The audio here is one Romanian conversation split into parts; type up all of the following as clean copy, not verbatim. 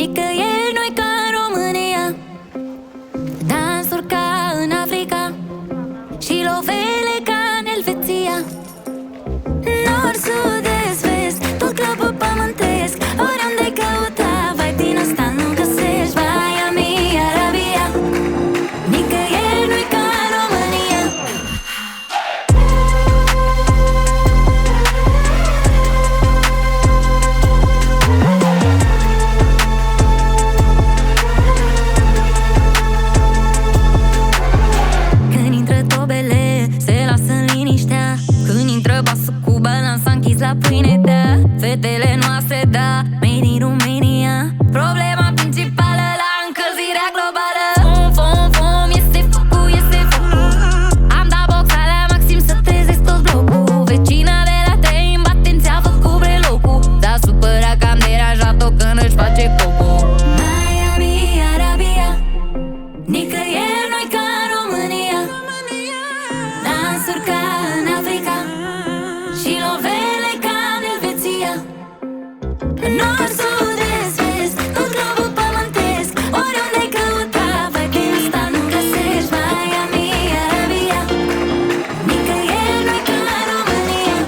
Nicăieri nu-i ca în România, dansuri ca în Africa și lovele ca în Elveția. Nord, sud, est, vest, tot globul pământesc. Oriunde-ai căuta, vai din asta nu găsești. Miami, Arabia, nicăieri nu-i ca în România. Când intră tobele, se lasă în liniștea. Când intră basul cu balanța închis la pâine, da. Fetele noastre, da, made in Romania. Problema principală la încălzirea globală. Fum, fum, fum, este focul, este focul. Am dat boxa la maxim să trezesc tot blocul. Vecina de la 3 în batenți a făcut brelocul. S-a supărat că am deranjat-o când își face cocul. Miami, Arabia, nicăieri nu-i ca în România. Dansuri ca în Africa și lovele ca în Elveția. Nord, sud, est, vest, tot globul pământesc. Oriunde-ai căuta, vai din asta nu găsești. Miami, Arabia, nicăieri nu-i ca în România.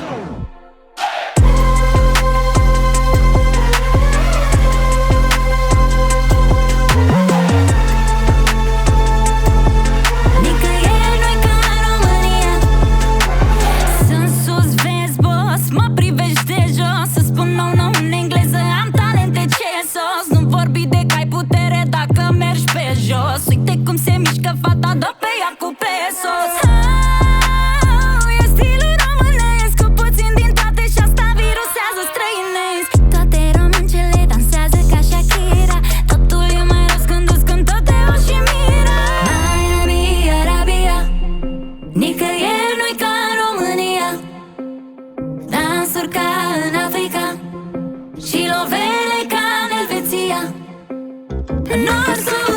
Nicăieri nu-i ca în România. Sunt sus, vezi, boss, mă privești de jos. Să spun nou, nou în engleză, am talente, ce sos. Nu vorbi de că ai putere dacă mergi pe jos. Uite cum se mișcă fata, dă pe ea cu pesos. E stilul românesc, cu puțin din toate și asta virusează străinesc. Toate româncele dansează ca Shakira. Totul e mai rost când îți cântă Teo și Mira. Miami, Arabia, nicăieri nu-i ca în România. Dansuri ca în Africa și lovele ca în Elveția. Nord, sud,